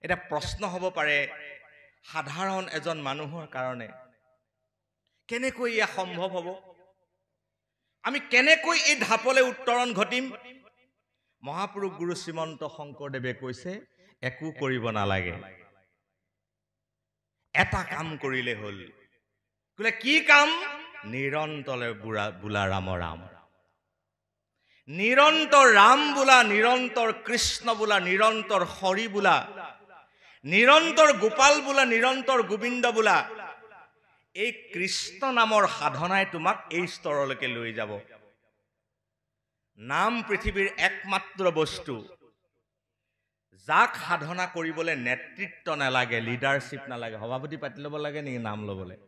এটা প্ৰশ্ন হ'ব পাৰে সাধাৰণ এজন মানুহৰ কাৰণে, কেনেকৈ ইয়া সম্ভৱ হ'ব? আমি কেনেকৈ এই ঢাপলে উত্তৰণ ঘটিম? মহাপুৰুষ গুৰু শ্ৰীমন্ত শংকৰদেৱে কৈছে, একো কৰিব নালাগে, এটা কাম কৰিলে হ'ল। বোলে কি কাম? নিৰন্তৰে বোলা ৰাম ৰাম, নিৰন্তৰ ৰাম বোলা, নিৰন্তৰ কৃষ্ণ বোলা, নিৰন্তৰ হৰি বোলা, নিৰন্তৰ গোপাল বোলা, নিৰন্তৰ গোবিন্দ বোলা। এই কৃষ্ণ নামৰ সাধনাই তোমাক এই স্তৰলৈকে লৈ যাব। নাম পৃথিৱীৰ একমাত্ৰ বস্তু, যাক সাধনা কৰিবলৈ নেতৃত্ব নালাগে, লিডাৰশ্বিপ নালাগে। সভাপতি পাতি ল'ব লাগে নেকি নাম ল'বলৈ?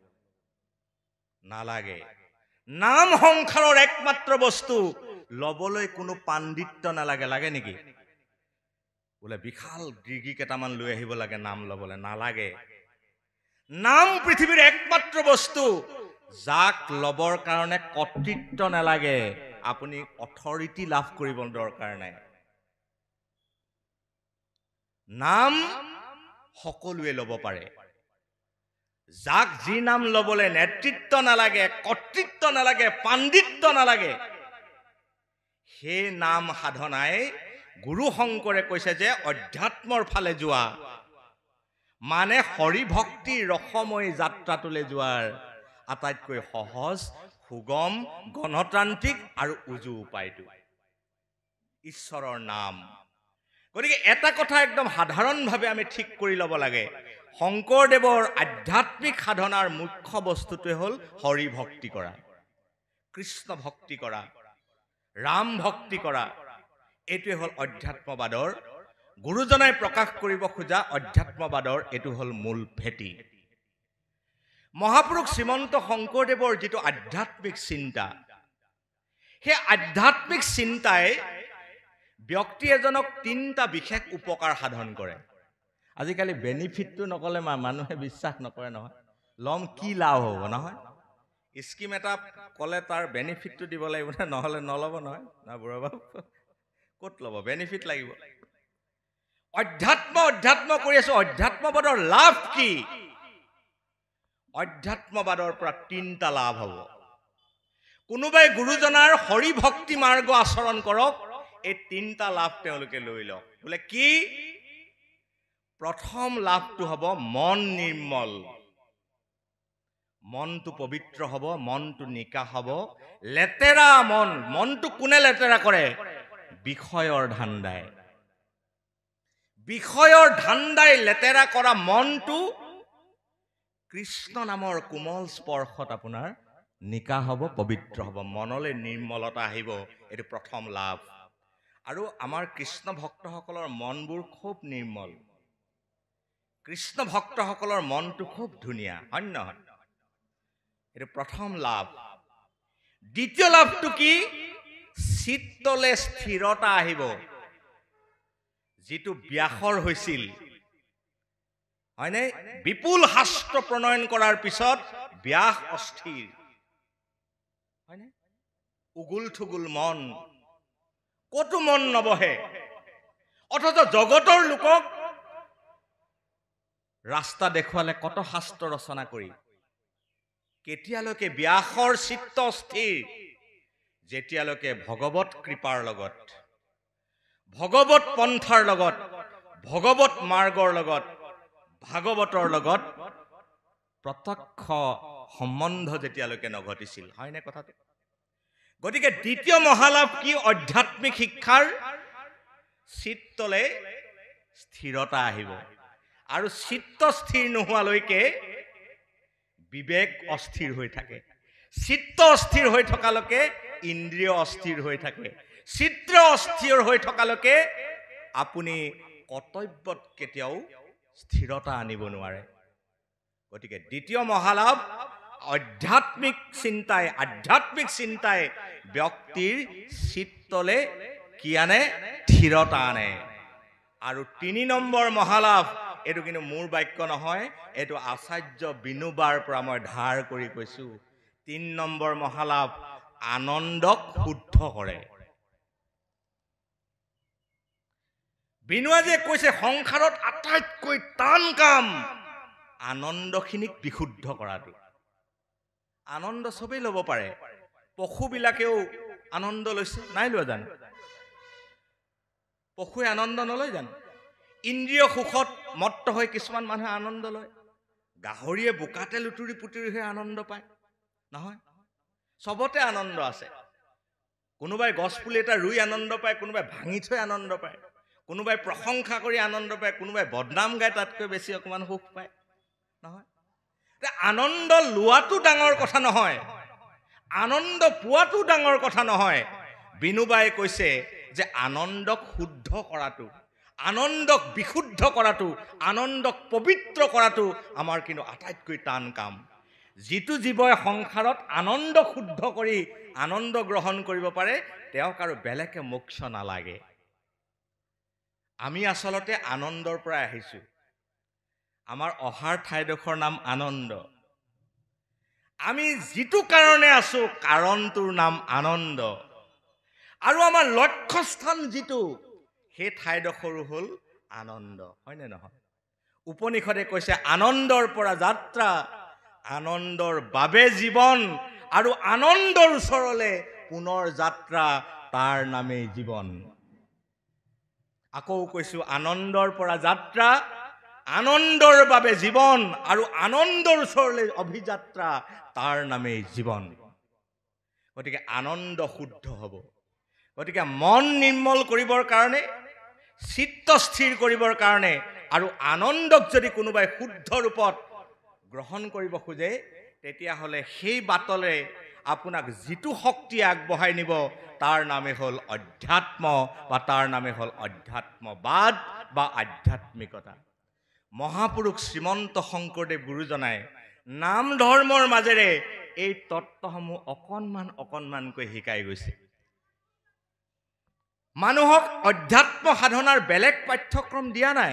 নালাগে। নাম সংসাৰৰ একমাত্ৰ বস্তু, ল'বলৈ কোনো পাণ্ডিত্য নালাগে। লাগে নেকি? বোলে বিশাল ডিগ্ৰী কেইটামান লৈ আহিব লাগে নাম ল'বলৈ? নালাগে। নাম পৃথিৱীৰ একমাত্ৰ বস্তু, যাক ল'বৰ কাৰণে কৰ্তৃত্ব নালাগে, আপুনি অথৰিটি লাভ কৰিব দৰকাৰ নাই। নাম সকলোৱে ল'ব পাৰে। যাক যি নাম ল'বলৈ নেতৃত্ব নালাগে, কৰ্তৃত্ব নালাগে, পাণ্ডিত্য নালাগে, সেই নাম সাধনাই গুৰু শংকৰে কৈছে যে অধ্যাত্মৰ ফালে যোৱা, মানে হৰি ভক্তি ৰসময়ী যাত্ৰাটোলৈ যোৱাৰ আটাইতকৈ সহজ, সুগম, গণতান্ত্ৰিক আৰু উজু উপায়টো ঈশ্বৰৰ নাম। গতিকে এটা কথা একদম সাধাৰণভাৱে আমি ঠিক কৰি ল'ব লাগে, শংকৰদেৱৰ আধ্যাত্মিক সাধনাৰ মুখ্য বস্তুটোৱে হ'ল হৰি ভক্তি কৰা, কৃষ্ণ ভক্তি কৰা, ৰাম ভক্তি কৰা। এইটোৱে হ'ল অধ্যাত্মবাদৰ, গুৰুজনাই প্ৰকাশ কৰিব খোজা অধ্যাত্মবাদৰ এইটো হ'ল মূল ভেটি। মহাপুৰুষ শ্ৰীমন্ত শংকৰদেৱৰ যিটো আধ্যাত্মিক চিন্তা, সেই আধ্যাত্মিক চিন্তাই ব্যক্তি এজনক তিনিটা বিশেষ উপকাৰ সাধন কৰে। আজিকালি বেনিফিটটো নকলে মানুহে বিশ্বাস নকৰে নহয়। ল'ম কি লাভ হ'ব নহয়? স্কিম এটা ক'লে তাৰ বেনিফিটটো দিব লাগিব, নহ'লে নল'ব নহয়। না বুঢ়া বাবু, ক'ত ল'ব? বেনিফিট লাগিব। অধ্যাত্ম কৰি আছো, অধ্যাত্মবাদৰ লাভ কি? অধ্যাত্মবাদৰ পৰা তিনিটা লাভ হ'ব। কোনোবাই গুৰুজনাৰ হৰি ভক্তি মাৰ্গ আচৰণ কৰক, এই তিনিটা লাভ তেওঁলোকে লৈ লওক। বোলে কি? প্ৰথম লাভটো হ'ব মন নিৰ্মল, মনটো পবিত্ৰ হ'ব, মনটো নিকা হ'ব। লেতেৰা মনটো কোনে লেতেৰা কৰে? বিষয়ৰ ধান্দাই। বিষয়ৰ ধান্দাই লেতেৰা কৰা মনটো কৃষ্ণ নামৰ কোমল স্পৰ্শত আপোনাৰ নিকা হ'ব, পবিত্ৰ হ'ব, মনলৈ নিৰ্মলতা আহিব। এইটো প্ৰথম লাভ। আৰু আমাৰ কৃষ্ণ ভক্তসকলৰ মনবোৰ খুব নিৰ্মল, কৃষ্ণ ভক্তসকলৰ মনটো খুব ধুনীয়া, হয় নহয়? এইটো প্ৰথম লাভ। দ্বিতীয় লাভটো কি? চিত্তলে স্থিৰতা আহিব। যিটো ব্যাসৰ হৈছিল, হয়নে? বিপুল শাস্ত্ৰ প্ৰণয়ন কৰাৰ পিছত ব্যাস অস্থিৰ, হয়নে? উগুল থুগুল মন, ক'তো মন নবহে। অথচ জগতৰ লোকক ৰাস্তা দেখুৱালে কত শাস্ত্ৰ ৰচনা কৰি। কেতিয়ালৈকে ব্যাসৰ চিত্ত স্থিৰ? যেতিয়ালৈকে ভগৱত কৃপাৰ লগত, ভগৱত পন্থাৰ লগত, ভগৱত মাৰ্গৰ লগত, ভাগৱতৰ লগত প্ৰত্যক্ষ সম্বন্ধ যেতিয়ালৈকে নঘটিছিল, হয়নে কথাটো? গতিকে দ্বিতীয় মহালাভ কি? আধ্যাত্মিক শিক্ষাৰ চিত্তলে স্থিৰতা আহিব। আৰু চিত্ত স্থিৰ নোহোৱালৈকে বিবেক অস্থিৰ হৈ থাকে। চিত্ত অস্থিৰ হৈ থকালৈকে ইন্দ্ৰিয় অস্থিৰ হৈ থাকে। চিত্ত অস্থিৰ হৈ থকালৈকে আপুনি কৰ্তব্যত কেতিয়াও স্থিৰতা আনিব নোৱাৰে। গতিকে দ্বিতীয় মহালাভ, আধ্যাত্মিক চিন্তাই ব্যক্তিৰ চিত্তলে কি আনে? স্থিৰতা আনে। আৰু 3 নম্বৰ মহালাভ, এইটো কিন্তু মোৰ বাক্য নহয়, এইটো আচাৰ্য বিনোবাৰ পৰা মই ধাৰ কৰি কৈছো। 3 নম্বৰ মহালাভ, আনন্দক শুদ্ধ কৰে। বিনুৱাজীয়ে কৈছে সংসাৰত আটাইতকৈ টান কাম আনন্দখিনিক বিশুদ্ধ কৰাটো। আনন্দ চবেই ল'ব পাৰে, পশুবিলাকেও আনন্দ লৈছে, নাই লোৱা জানো? পশুৱে আনন্দ নলয় জানো? ইন্দ্ৰিয় সুখত মত্ত হৈ কিছুমান মানুহে আনন্দ লয়। গাহৰিয়ে বোকাতে লুতুৰি পুতুৰি হৈ আনন্দ পায়, নহয়? চবতে আনন্দ আছে। কোনোবাই গছ পুলি এটা ৰুই আনন্দ পায়, কোনোবাই ভাঙি থৈ আনন্দ পায়, কোনোবাই প্ৰশংসা কৰি আনন্দ পায়, কোনোবাই বদনাম গাই তাতকৈ বেছি অকণমান সুখ পায়, নহয়? আনন্দ লোৱাটো ডাঙৰ কথা নহয়, আনন্দ পোৱাটো ডাঙৰ কথা নহয়। বিনুবাই কৈছে যে আনন্দক শুদ্ধ কৰাটো, আনন্দক বিশুদ্ধ কৰাটো, আনন্দক পবিত্ৰ কৰাটো আমাৰ কিন্তু আটাইতকৈ টান কাম। যিটো জীৱই সংসাৰত আনন্দ শুদ্ধ কৰি আনন্দ গ্ৰহণ কৰিব পাৰে তেওঁক আৰু বেলেগে মোক্ষ নালাগে। আমি আচলতে আনন্দৰ পৰা আহিছো। আমাৰ অহাৰ ঠাইডোখৰ নাম আনন্দ। আমি যিটো কাৰণে আছো কাৰণটোৰ নাম আনন্দ, আৰু আমাৰ লক্ষ্যস্থান যিটো সেই ঠাইডোখৰো হ'ল আনন্দ, হয়নে নহয়? উপনিষদে কৈছে আনন্দৰ পৰা যাত্ৰা, আনন্দৰ বাবে জীৱন, আৰু আনন্দৰ ওচৰলে পুনৰ যাত্ৰা, তাৰ নামেই জীৱন। আকৌ কৈছো আনন্দৰ পৰা যাত্ৰা, আনন্দৰ বাবে জীৱন, আৰু আনন্দৰ ওচৰলৈ অভিযাত্ৰা, তাৰ নামেই জীৱন। গতিকে আনন্দ শুদ্ধ হ'ব। গতিকে মন নিৰ্মল কৰিবৰ কাৰণে, চিত্ত স্থিৰ কৰিবৰ কাৰণে, আৰু আনন্দক যদি কোনোবাই শুদ্ধ ৰূপত গ্ৰহণ কৰিব খোজে তেতিয়াহ'লে সেই বাটলে আপোনাক যিটো শক্তিয়ে আগবঢ়াই নিব তাৰ নামে হ'ল অধ্যাত্ম, বা তাৰ নামে হ'ল অধ্যাত্মবাদ বা আধ্যাত্মিকতা। মহাপুৰুষ শ্ৰীমন্ত শংকৰদেৱ গুৰুজনাই নাম ধৰ্মৰ মাজেৰে এই তত্ত্বসমূহ অকণমান অকণমানকৈ শিকাই গৈছে। মানুহক অধ্যাত্ম সাধনাৰ বেলেগ পাঠ্যক্ৰম দিয়া নাই,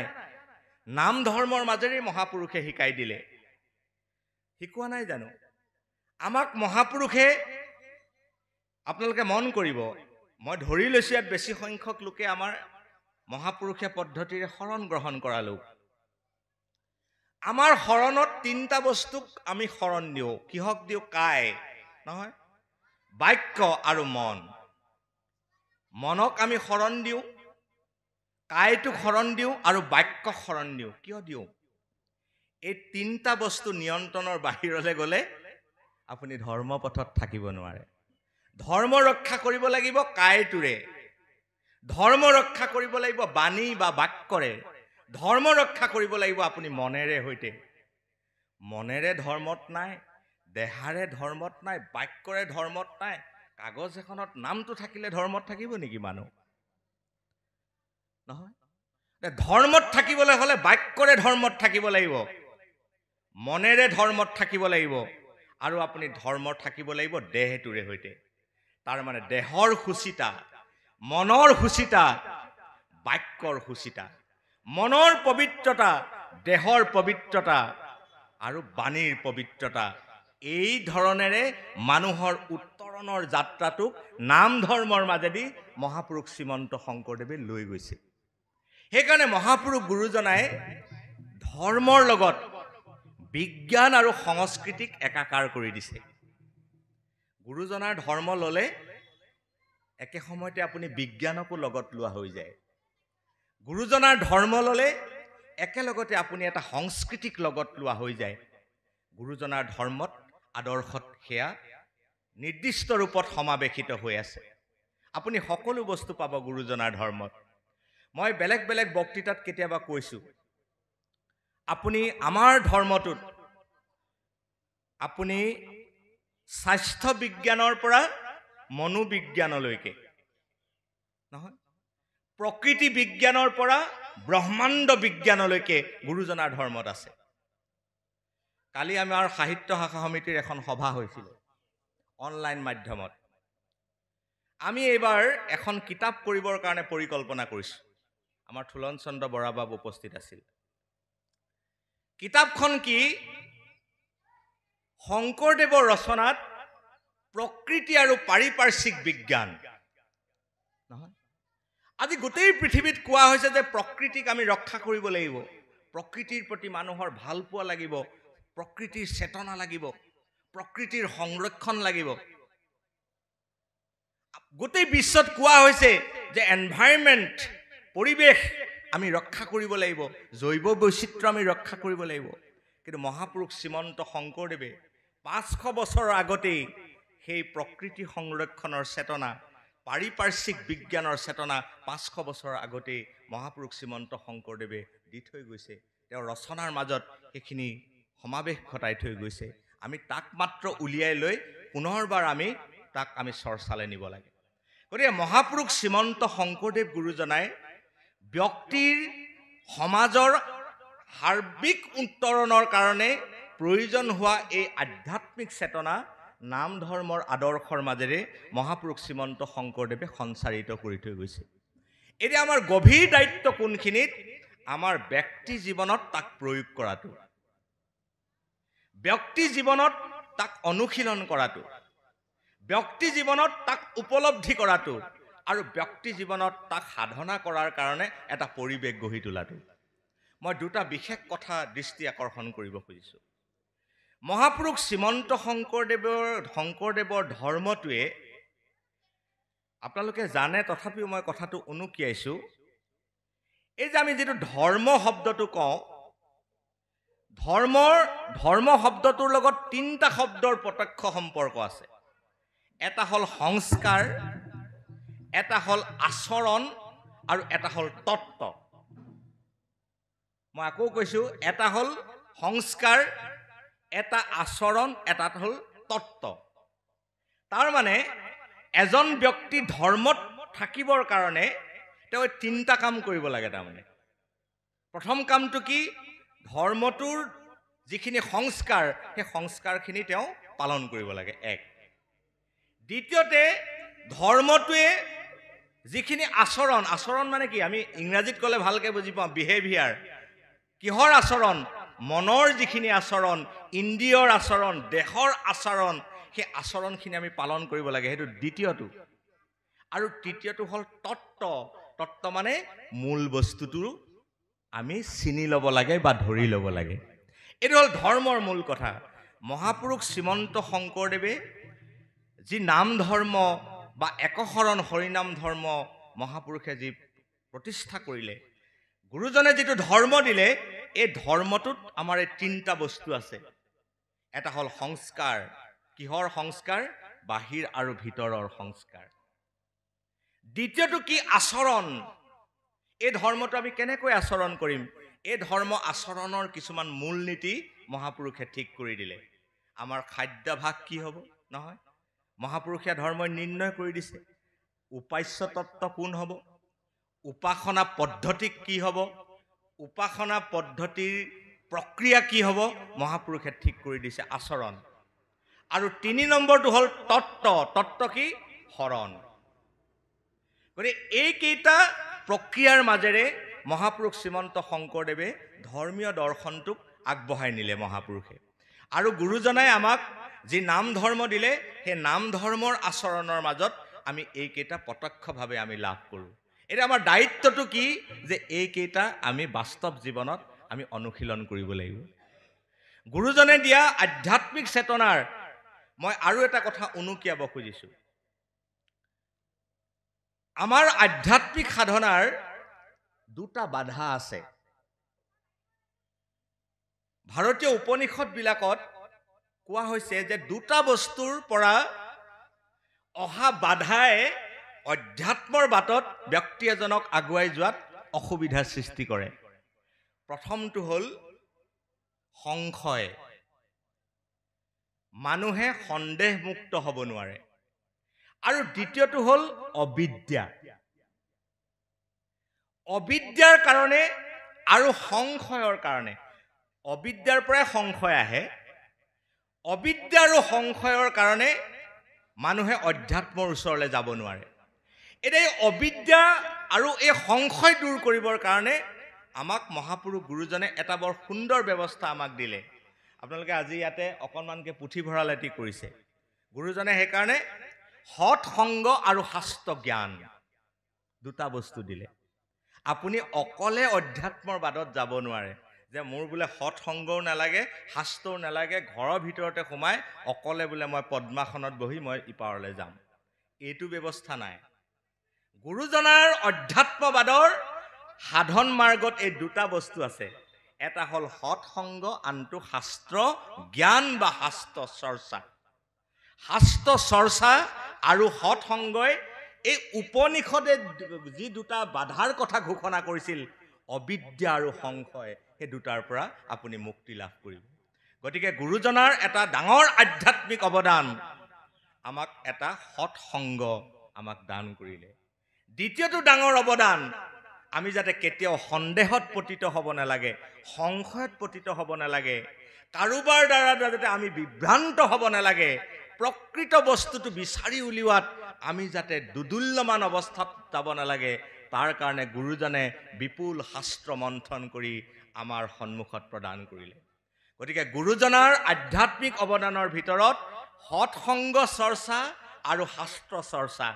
নাম ধৰ্মৰ মাজেৰে মহাপুৰুষে শিকাই দিলে। শিকোৱা নাই জানো? আমাক মহাপুৰুষে, আপোনালোকে মন কৰিব, মই ধৰি লৈছো ইয়াত বেছি সংখ্যক লোকে আমাৰ মহাপুৰুষীয়া পদ্ধতিৰে শৰণ গ্ৰহণ কৰা লোক। আমাৰ শৰণত তিনিটা বস্তুক আমি শৰণ দিওঁ। কিহক দিওঁ? কায়, নহয়, বাক্য আৰু মন। মনক আমি শৰণ দিওঁ, কায়টোক শৰণ দিওঁ, আৰু বাক্যক শৰণ দিওঁ। কিয় দিওঁ? এই তিনিটা বস্তু নিয়ন্ত্ৰণৰ বাহিৰলৈ গ'লে আপুনি ধৰ্মপথত থাকিব নোৱাৰে। ধৰ্ম ৰক্ষা কৰিব লাগিব কায়টোৰে, ধৰ্ম ৰক্ষা কৰিব লাগিব বাণী বা বাক্যৰে, ধৰ্ম ৰক্ষা কৰিব লাগিব আপুনি মনেৰে সৈতে। মনেৰে ধৰ্মত নাই, দেহাৰে ধৰ্মত নাই, বাক্যৰে ধৰ্মত নাই। কাগজ এখনত নামটো থাকিলে ধৰ্মত থাকিব নেকি মানুহ? নহয়। ধৰ্মত থাকিবলৈ হ'লে বাক্যৰে ধৰ্মত থাকিব লাগিব, মনেৰে ধৰ্মত থাকিব লাগিব, আৰু আপুনি ধৰ্মত থাকিব লাগিব দেহটোৰে সৈতে। তাৰ মানে দেহৰ সুচিতা, মনৰ সুচিতা, বাক্যৰ সুচিতা, মনৰ পবিত্ৰতা, দেহৰ পবিত্ৰতা আৰু বাণীৰ পবিত্ৰতা। এই ধৰণেৰে মানুহৰ উত্তৰণৰ যাত্ৰাটোক নাম ধৰ্মৰ মাজেদি মহাপুৰুষ শ্ৰীমন্ত শংকৰদেৱে লৈ গৈছে। সেইকাৰণে মহাপুৰুষ গুৰুজনাই ধৰ্মৰ লগত বিজ্ঞান আৰু সংস্কৃতিক একাকাৰ কৰি দিছে। গুৰুজনাৰ ধৰ্ম ল'লে একে সময়তে আপুনি বিজ্ঞানকো লগত লোৱা হৈ যায়। গুৰুজনাৰ ধৰ্ম ল'লে একেলগতে আপুনি এটা সংস্কৃতিক লগত লোৱা হৈ যায়। গুৰুজনাৰ ধৰ্মত, আদৰ্শত সেয়া নিৰ্দিষ্ট ৰূপত সমাৱেশিত হৈ আছে। আপুনি সকলো বস্তু পাব গুৰুজনাৰ ধৰ্মত। মই বেলেগ বেলেগ বক্তৃতাত কেতিয়াবা কৈছোঁ, আপুনি আমাৰ ধৰ্মটোত আপুনি স্বাস্থ্য বিজ্ঞানৰ পৰা মনোবিজ্ঞানলৈকে, নহয়, প্ৰকৃতি বিজ্ঞানৰ পৰা ব্ৰহ্মাণ্ড বিজ্ঞানলৈকে গুৰুজনাৰ ধৰ্মত আছে। কালি আমাৰ সাহিত্য শাখা সমিতিৰ এখন সভা হৈছিল অনলাইন মাধ্যমত। আমি এইবাৰ এখন কিতাপ কৰিবৰ কাৰণে পৰিকল্পনা কৰিছোঁ। আমাৰ থুলন চন্দ্ৰ বৰাবাবু উপস্থিত আছিল। কিতাপখন কি? শংকৰদেৱৰ ৰচনাত প্ৰকৃতি আৰু পাৰিপাৰ্শ্বিক বিজ্ঞান, নহয়, আজি গোটেই পৃথিৱীত কোৱা হৈছে যে প্ৰকৃতিক আমি ৰক্ষা কৰিব লাগিব, প্ৰকৃতিৰ প্ৰতি মানুহৰ ভাল পোৱা লাগিব, প্ৰকৃতিৰ চেতনা লাগিব, প্ৰকৃতিৰ সংৰক্ষণ লাগিব। গোটেই বিশ্বত কোৱা হৈছে যে এনভাইৰনমেণ্ট, পৰিৱেশ আমি ৰক্ষা কৰিব লাগিব, জৈৱ বৈচিত্ৰ্য আমি ৰক্ষা কৰিব লাগিব। কিন্তু মহাপুৰুষ শ্ৰীমন্ত শংকৰদেৱে 500 বছৰৰ আগতেই সেই প্ৰকৃতি সংৰক্ষণৰ চেতনা, পাৰিপাৰ্শ্বিক বিজ্ঞানৰ চেতনা 500 বছৰৰ আগতেই মহাপুৰুষ শ্ৰীমন্ত শংকৰদেৱে দি থৈ গৈছে। তেওঁৰ ৰচনাৰ মাজত সেইখিনি সমাৱেশ ঘটাই থৈ গৈছে। আমি তাক মাত্ৰ উলিয়াই লৈ পুনৰবাৰ আমি চৰ্চালৈ নিব লাগে। গতিকে মহাপুৰুষ শ্ৰীমন্ত শংকৰদেৱ গুৰুজনাই ব্যক্তিৰ সমাজৰ সাৰ্বিক উত্তৰণৰ কাৰণে প্ৰয়োজন হোৱা এই আধ্যাত্মিক চেতনা নাম ধৰ্মৰ আদৰ্শৰ মাজেৰে মহাপুৰুষ শ্ৰীমন্ত শংকৰদেৱে সঞ্চাৰিত কৰি থৈ গৈছে। এতিয়া আমাৰ গভীৰ দায়িত্ব কোনখিনিত? আমাৰ ব্যক্তি জীৱনত তাক প্ৰয়োগ কৰাটো, ব্যক্তি জীৱনত তাক অনুশীলন কৰাটো, ব্যক্তি জীৱনত তাক উপলব্ধি কৰাটো আৰু ব্যক্তি জীৱনত তাক সাধনা কৰাৰ কাৰণে এটা পৰিৱেশ গঢ়ি তোলাটো। মই দুটা বিশেষ কথা দৃষ্টি আকৰ্ষণ কৰিব খুজিছোঁ। মহাপুৰুষ শ্ৰীমন্ত শংকৰদেৱৰ ধৰ্মটোৱে, আপোনালোকে জানে তথাপিও মই কথাটো উনুকিয়াইছোঁ, এই যে আমি যিটো ধৰ্ম শব্দটো কওঁ, ধৰ্ম শব্দটোৰ লগত 3টা শব্দৰ প্ৰত্যক্ষ সম্পৰ্ক আছে। এটা হ'ল সংস্কাৰ, এটা হ'ল আচৰণ আৰু এটা হ'ল তত্ত্ব। মই আকৌ কৈছোঁ, এটা হ'ল সংস্কাৰ, এটা আচৰণ, এটা হ'ল তত্ত্ব। তাৰ মানে এজন ব্যক্তি ধৰ্মত থাকিবৰ কাৰণে তেওঁ 3টা কাম কৰিব লাগে। তাৰমানে প্ৰথম কামটো কি? ধৰ্মটোৰ যিখিনি সংস্কাৰ, সেই সংস্কাৰখিনি তেওঁ পালন কৰিব লাগে, এক। দ্বিতীয়তে ধৰ্মটোৱে যিখিনি আচৰণ, আচৰণ মানে কি? আমি ইংৰাজীত ক'লে ভালকৈ বুজি পাওঁ, বিহেভিয়াৰ। কিহৰ আচৰণ? মনৰ যিখিনি আচৰণ, ইন্দ্ৰিয়ৰ আচৰণ, দেহৰ আচৰণ, সেই আচৰণখিনি আমি পালন কৰিব লাগে, সেইটো দ্বিতীয়টো। আৰু তৃতীয়টো হ'ল তত্ত্ব। তত্ত্ব মানে মূল বস্তুটো আমি চিনি ল'ব লাগে বা ধৰি ল'ব লাগে। এইটো হ'ল ধৰ্মৰ মূল কথা। মহাপুৰুষ শ্ৰীমন্ত শংকৰদেৱে যি নাম ধৰ্ম বা একশৰণ হৰিনাম ধৰ্ম মহাপুৰুষে যি প্ৰতিষ্ঠা কৰিলে, গুৰুজনে যিটো ধৰ্ম দিলে, এই ধৰ্মটোত আমাৰ এই 3টা বস্তু আছে। এটা হ'ল সংস্কাৰ। কিহৰ সংস্কাৰ? বাহিৰ আৰু ভিতৰৰ সংস্কাৰ। দ্বিতীয়টো কি? আচৰণ। এই ধৰ্মটো আমি কেনেকৈ আচৰণ কৰিম? এই ধৰ্ম আচৰণৰ কিছুমান মূল নীতি মহাপুৰুষে ঠিক কৰি দিলে। আমাৰ খাদ্যাভাস কি হ'ব? নহয়, মহাপুৰুষীয়া ধৰ্মই নিৰ্ণয় কৰি দিছে। উপাস্য তত্ত্ব কোন হ'ব? উপাসনা পদ্ধতি কি হ'ব? উপাসনা পদ্ধতিৰ প্ৰক্ৰিয়া কি হ'ব? মহাপুৰুষে ঠিক কৰি দিছে, আচৰণ। আৰু 3 নম্বৰটো হ'ল তত্ত্ব। তত্ত্ব কি? শৰণ। গতিকে এইকেইটা প্ৰক্ৰিয়াৰ মাজেৰে মহাপুৰুষ শ্ৰীমন্ত শংকৰদেৱে ধৰ্মীয় দৰ্শনটোক আগবঢ়াই নিলে মহাপুৰুষে। আৰু গুৰুজনাই আমাক যি নাম ধৰ্ম দিলে, সেই নাম ধৰ্মৰ আচৰণৰ মাজত আমি এইকেইটা প্ৰত্যক্ষভাৱে আমি লাভ কৰোঁ। এতিয়া আমাৰ দায়িত্বটো কি? যে এইকেইটা আমি বাস্তৱ জীৱনত আমি অনুশীলন কৰিব লাগিব। গুৰুজনে দিয়া আধ্যাত্মিক চেতনাৰ মই আৰু এটা কথা উনুকিয়াব খুজিছোঁ। আমাৰ আধ্যাত্মিক সাধনাৰ 2টা বাধা আছে। ভাৰতীয় উপনিষদবিলাকত কোৱা হৈছে যে 2টা বস্তুৰ পৰা অহা বাধাই অধ্যাত্মৰ বাটত ব্যক্তি এজনক আগুৱাই যোৱাত অসুবিধাৰ সৃষ্টি কৰে। প্ৰথমটো হ'ল সংশয়। মানুহে সন্দেহমুক্ত হ'ব নোৱাৰে। আৰু দ্বিতীয়টো হ'ল অবিদ্যা। অবিদ্যাৰ কাৰণে আৰু সংশয়ৰ কাৰণে, অবিদ্যাৰ পৰাই সংশয় আহে, অবিদ্যা আৰু সংশয়ৰ কাৰণে মানুহে অধ্যাত্মৰ ওচৰলৈ যাব নোৱাৰে। এতিয়া এই অবিদ্যা আৰু এই সংশয় দূৰ কৰিবৰ কাৰণে আমাক মহাপুৰুষ গুৰুজনে এটা বৰ সুন্দৰ ব্যৱস্থা আমাক দিলে। আপোনালোকে আজি ইয়াতে অকণমানকৈ পুথিভঁৰাল এটি কৰিছে। গুৰুজনে সেইকাৰণে সৎ সংগ আৰু শাস্ত্ৰ জ্ঞান, দুটা বস্তু দিলে। আপুনি অকলে অধ্যাত্মৰ বাদত যাব নোৱাৰে যে মোৰ বোলে সৎসংগও নালাগে, শাস্ত্ৰও নালাগে, ঘৰৰ ভিতৰতে সোমাই অকলে বোলে মই পদ্মাসনত বহি মই ইপাৰলৈ যাম। এইটো ব্যৱস্থা নাই। গুৰুজনাৰ অধ্যাত্মবাদৰ সাধন মাৰ্গত এই দুটা বস্তু আছে। এটা হ'ল সৎসংগ, আনটো শাস্ত্ৰ জ্ঞান বা শাস্ত্ৰ চৰ্চা। শাস্ত্ৰ চৰ্চা আৰু সৎসংগই এই উপনিষদে যি দুটা বাধাৰ কথা ঘোষণা কৰিছিল, অবিদ্যা আৰু সংশয়, সেই দুটাৰ পৰা আপুনি মুক্তি লাভ কৰিব। গতিকে গুৰুজনাৰ এটা ডাঙৰ আধ্যাত্মিক অৱদান, আমাক এটা সৎসংগ আমাক দান কৰিলে। দ্বিতীয়টো ডাঙৰ অৱদান, আমি যাতে কেতিয়াও সন্দেহত পতিত হ'ব নালাগে, সংশয়ত পতিত হ'ব নালাগে, কাৰোবাৰ দ্বাৰা যাতে আমি বিভ্ৰান্ত হ'ব নালাগে, প্ৰকৃত বস্তুটো বিচাৰি উলিওৱাত আমি যাতে দুদুল্যমান অৱস্থাত যাব নালাগে, তাৰ কাৰণে গুৰুজনে বিপুল শাস্ত্ৰ মন্থন কৰি আমাৰ সন্মুখত প্ৰদান কৰিলে। গতিকে গুৰুজনাৰ আধ্যাত্মিক অৱদানৰ ভিতৰত সৎসংগ চৰ্চা আৰু শাস্ত্ৰ চৰ্চা,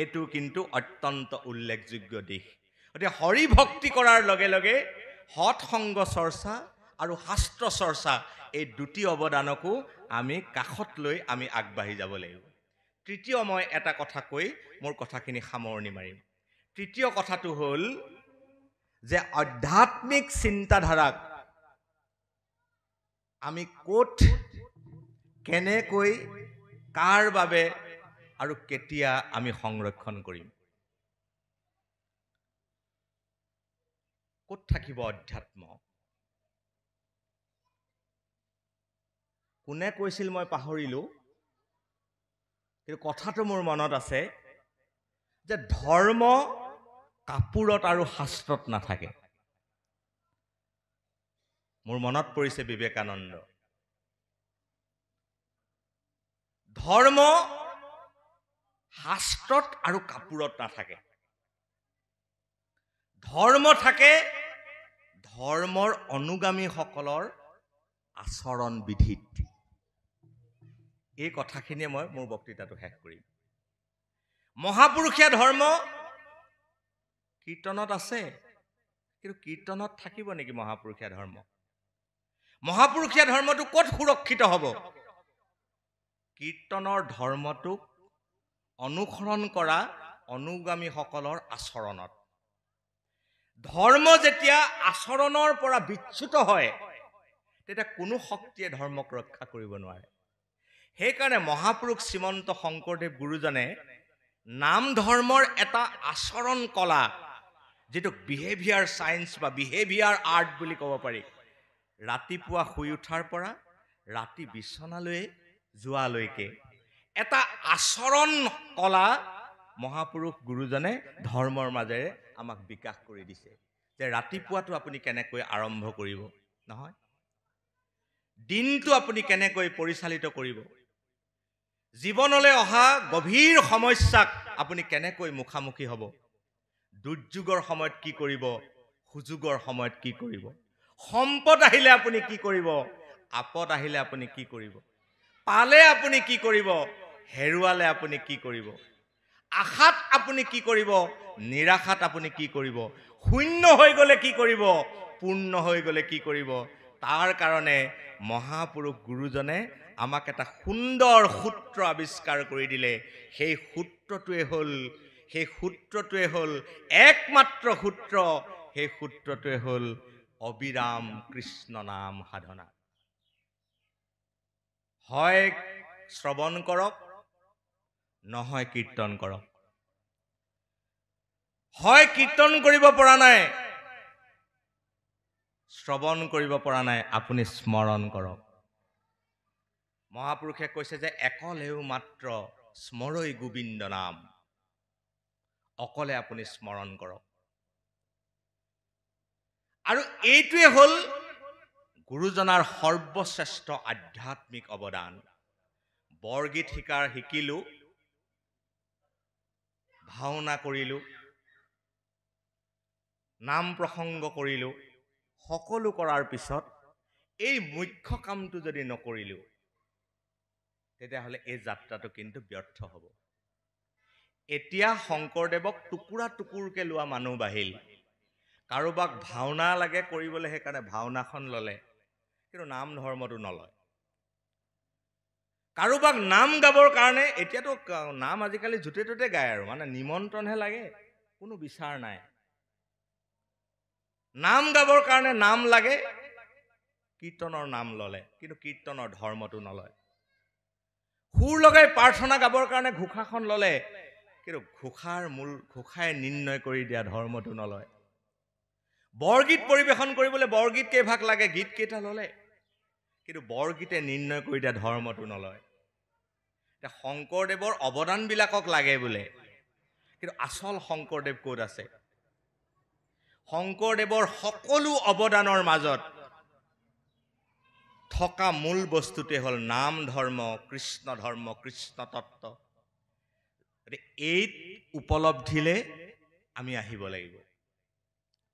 এইটো কিন্তু অত্যন্ত উল্লেখযোগ্য দিশ। গতিকে হৰি ভক্তি কৰাৰ লগে লগে সৎসংগ চৰ্চা আৰু শাস্ত্ৰ চৰ্চা, এই দুটি অৱদানকো আমি কাষত লৈ আমি আগবাঢ়ি যাব লাগিব। তৃতীয়, মই এটা কথা কৈ মোৰ কথাখিনি সামৰণি মাৰিম। তৃতীয় কথাটো হ'ল যে আধ্যাত্মিক চিন্তাধাৰাক আমি ক'ত, কেনেকৈ, কাৰ বাবে আৰু কেতিয়া আমি সংৰক্ষণ কৰিম? ক'ত থাকিব অধ্যাত্ম? কোনে কৈছিল মই পাহৰিলোঁ, কিন্তু কথাটো মোৰ মনত আছে যে ধৰ্ম কাপোৰত আৰু শাস্ত্ৰত নাথাকে। মোৰ মনত পৰিছে বিবেকানন্দ। ধৰ্ম শাস্ত্ৰত আৰু কাপোৰত নাথাকে। ধৰ্ম থাকে ধৰ্মৰ অনুগামীসকলৰ আচৰণ বিধিত। এই কথাখিনিয়ে মই মোৰ বক্তৃতাটো শেষ কৰিম। মহাপুৰুষীয়া ধৰ্ম কীৰ্তনত আছে, কিন্তু কীৰ্তনত থাকিব নেকি মহাপুৰুষীয়া ধৰ্ম? মহাপুৰুষীয়া ধৰ্মটো ক'ত সুৰক্ষিত হ'ব? কীৰ্তনৰ ধৰ্মটোক অনুসৰণ কৰা অনুগামীসকলৰ আচৰণত। ধৰ্ম যেতিয়া আচৰণৰ পৰা বিচ্যুত হয়, তেতিয়া কোনো শক্তিয়ে ধৰ্মক ৰক্ষা কৰিব নোৱাৰে। সেইকাৰণে মহাপুৰুষ শ্ৰীমন্ত শংকৰদেৱ গুৰুজনে নাম ধৰ্মৰ এটা আচৰণ কলা, যিটোক বিহেভিয়াৰ চায়েন্স বা বিহেভিয়াৰ আৰ্ট বুলি ক'ব পাৰি, ৰাতিপুৱা শুই উঠাৰ পৰা ৰাতি বিচনালৈ যোৱালৈকে এটা আচৰণ কলা মহাপুৰুষ গুৰুজনে ধৰ্মৰ মাজেৰে আমাক বিকাশ কৰি দিছে। যে ৰাতিপুৱাটো আপুনি কেনেকৈ আৰম্ভ কৰিব, নহয়, দিনটো আপুনি কেনেকৈ পৰিচালিত কৰিব, জীৱনলৈ অহা গভীৰ সমস্যাক আপুনি কেনেকৈ মুখামুখি হ'ব, দুৰ্যোগৰ সময়ত কি কৰিব, সুযোগৰ সময়ত কি কৰিব, সম্পদ আহিলে আপুনি কি কৰিব, আপদ আহিলে আপুনি কি কৰিব, পালে আপুনি কি কৰিব, হেৰুৱালে আপুনি কি কৰিব, আশাত আপুনি কি কৰিব, নিৰাশাত আপুনি কি কৰিব, শূন্য হৈ গ'লে কি কৰিব, পূৰ্ণ হৈ গ'লে কি কৰিব। তাৰ কাৰণে মহাপুৰুষ গুৰুজনে আমাক এটা সুন্দৰ সূত্ৰ আৱিষ্কাৰ কৰি দিলে। সেই সূত্ৰটোৱে হ'ল একমাত্ৰ সূত্ৰ, সেই সূত্ৰটোৱে হ'ল অবিৰাম কৃষ্ণ নাম সাধনা। হয় শ্ৰৱণ কৰক, নহয় কীৰ্তন কৰক। হয় কীৰ্তন কৰিব পৰা নাই, শ্ৰৱণ কৰিব পৰা নাই, আপুনি স্মৰণ কৰক। মহাপুৰুষে কৈছে যে একলেও মাত্ৰ স্মৰই গোবিন্দ নাম, অকলে আপুনি স্মৰণ কৰক। আৰু এইটোৱে হ'ল গুৰুজনাৰ সৰ্বশ্ৰেষ্ঠ আধ্যাত্মিক অৱদান। বৰগীত শিকিলো, ভাওনা কৰিলো, নাম প্ৰসংগ কৰিলো, সকলো কৰাৰ পিছত এই মুখ্য কামটো যদি নকৰিলো, তেতিয়াহ'লে এই যাত্ৰাটো কিন্তু ব্যৰ্থ হ'ব। এতিয়া শংকৰদেৱক টুকুৰা টুকুৰকে লোৱা মানুহ বাঢ়িল। কাৰোবাক ভাওনা লাগে কৰিবলৈ, সেইকাৰণে ভাওনাখন ললে, কিন্তু নাম ধৰ্মটো নলয়। কাৰোবাক নাম গাবৰ কাৰণে, এতিয়াতো নাম আজিকালি য'তে ত'তে গায় আৰু, মানে নিমন্ত্ৰণহে লাগে, কোনো বিচাৰ নাই। নাম গাবৰ কাৰণে নাম লাগে, কীৰ্তনৰ নাম ললে, কিন্তু কীৰ্তনৰ ধৰ্মটো নলয়। সুৰ লগাই প্ৰাৰ্থনা গাবৰ কাৰণে ঘোষাখন ললে, কিন্তু ঘোষাই নিৰ্ণয় কৰি দিয়া ধৰ্মটো নলয়। বৰগীত পৰিৱেশন কৰিবলৈ বৰগীত কেইভাগ লাগে, গীত কেইটা ললে, কিন্তু বৰগীতে নিৰ্ণয় কৰি দিয়া ধৰ্মটো নলয়। এতিয়া শংকৰদেৱৰ অৱদানবিলাকক লাগে বোলে, কিন্তু আচল শংকৰদেৱ ক'ত আছে? শংকৰদেৱৰ সকলো অৱদানৰ মাজত থকা মূল বস্তুটোৱে হ'ল নাম ধৰ্ম, কৃষ্ণ ধৰ্ম, কৃষ্ণ তত্ত্ব। এই উপলব্ধিলে আমি আহিব লাগিব।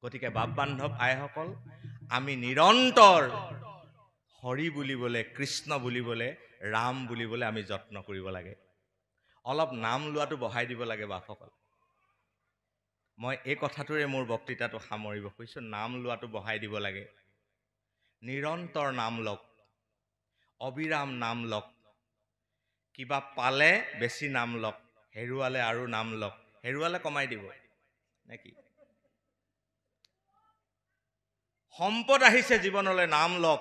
গতিকে বাপ বান্ধৱ আইসকল, আমি নিৰন্তৰ হৰি বুলিবলৈ, কৃষ্ণ বুলিবলৈ, ৰাম বুলিবলৈ আমি যত্ন কৰিব লাগে। অলপ নাম লোৱাটো বঢ়াই দিব লাগে বাপসকল। মই এই কথাটোৰে মোৰ বক্তৃতাটো সামৰিব খুজিছোঁ। নাম লোৱাটো বঢ়াই দিব লাগে। নিৰন্তৰ নাম লওক, অবিৰাম নাম লওক। কিবা পালে বেছি নাম লওক, হেৰুৱালে আৰু নাম লওক, হেৰুৱালে কমাই দিব নেকি? সম্পদ আহিছে জীৱনলৈ, নাম লওক।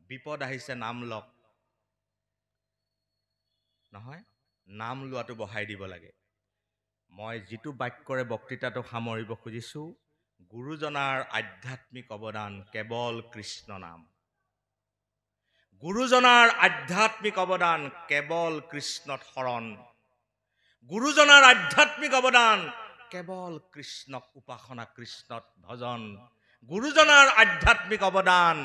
বিপদ আহিছে, নাম লওক। নহয়, নাম লোৱাটো বঢ়াই দিব লাগে। মই যিটো বাক্যৰে বক্তৃতাটো সামৰিব খুজিছোঁ, গুৰুজনাৰ আধ্যাত্মিক অৱদান কেৱল কৃষ্ণ নাম। গুৰুজনাৰ আধ্যাত্মিক অৱদান কেৱল কৃষ্ণত শৰণ। গুৰুজনাৰ আধ্যাত্মিক অৱদান কেৱল কৃষ্ণক উপাসনা, কৃষ্ণত ভজন। গুৰুজনাৰ আধ্যাত্মিক অৱদান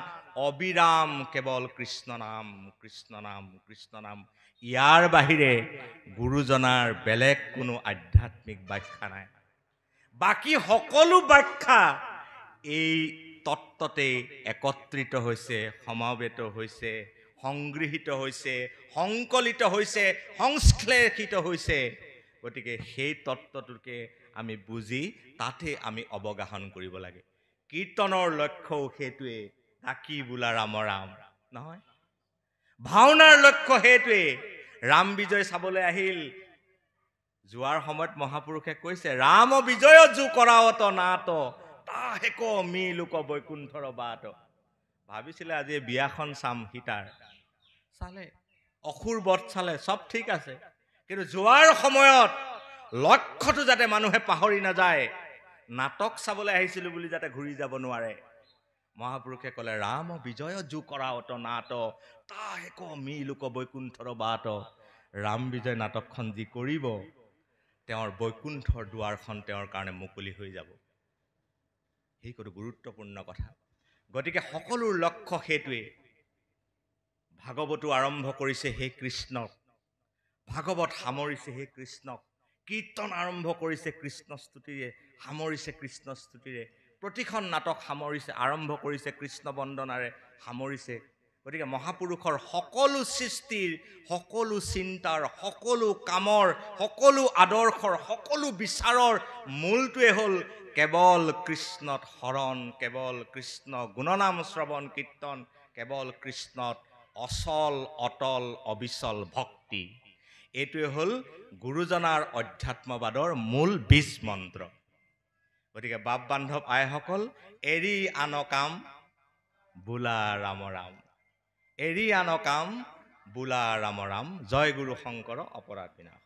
অবিৰাম কেৱল কৃষ্ণ নাম, কৃষ্ণ নাম, কৃষ্ণ নাম। ইয়াৰ বাহিৰে গুৰুজনাৰ বেলেগ কোনো আধ্যাত্মিক ব্যাখ্যা নাই। বাকী সকলো ব্যাখ্যা এই তত্ত্বতে একত্ৰিত হৈছে, সমাবেত হৈছে, সংগৃহীত হৈছে, সংকলিত হৈছে, সংশ্লেষিত হৈছে। গতিকে সেই তত্ত্বটোকে আমি বুজি তাতে আমি অৱগাহন কৰিব লাগে। কীৰ্তনৰ লক্ষ্যও সেইটোৱে, ডাকি বোলা ৰাম ৰাম, নহয়? ভাওনাৰ লক্ষ্য সেইটোৱে। ৰাম বিজয় চাবলৈ আহিল, যোৱাৰ সময়ত মহাপুৰুষে কৈছে, ৰাম বিজয় জু কৰাৱত নাট, তাহে ক মি লোক বৈকুণ্ঠৰ বাট। ভাবিছিলে আজি বিয়াখন চাম সীতাৰ, চালে, অসুৰ বধ চালে, চব ঠিক আছে, কিন্তু যোৱাৰ সময়ত লক্ষ্যটো যাতে মানুহে পাহৰি নাযায়, নাটক চাবলৈ আহিছিলো বুলি যাতে ঘূৰি যাব নোৱাৰে। মহাপুৰুষে ক'লে, ৰাম বিজয় জু কৰাৱত নাট, তাহে ক মি লোক বৈকুণ্ঠৰ বাট। ৰাম বিজয় নাটকখন যি কৰিব, তেওঁৰ বৈকুণ্ঠৰ দুৱাৰখন তেওঁৰ কাৰণে মুকলি হৈ যাব। সেইটো গুৰুত্বপূৰ্ণ কথা। গতিকে সকলোৰ লক্ষ্য সেইটোৱে। ভাগৱতো আৰম্ভ কৰিছে সেই কৃষ্ণক, ভাগৱত সামৰিছে সেই কৃষ্ণক, কীৰ্তন আৰম্ভ কৰিছে কৃষ্ণ স্তুতিৰে, সামৰিছে কৃষ্ণ স্তুতিৰে, প্ৰতিখন নাটক সামৰিছে, আৰম্ভ কৰিছে কৃষ্ণ বন্দনাৰে, সামৰিছে। গতিকে মহাপুৰুষৰ সকলো সৃষ্টিৰ, সকলো চিন্তাৰ, সকলো কামৰ, সকলো আদৰ্শৰ, সকলো বিচাৰৰ মূলটোৱে হ'ল কেৱল কৃষ্ণত শৰণ, কেৱল কৃষ্ণ গুণনাম শ্ৰৱণ কীৰ্তন, কেৱল কৃষ্ণত অচল অটল অবিচল ভক্তি। এইটোৱে হ'ল গুৰুজনাৰ অধ্যাত্মবাদৰ মূল বীজ মন্ত্ৰ। গতিকে বাপ বান্ধৱ আইসকল, এৰি আন কাম বোলা ৰাম ৰাম, এৰি আন কাম বোলা ৰাম ৰাম। জয় গুৰু শংকৰ অপৰাধ বিনাশ।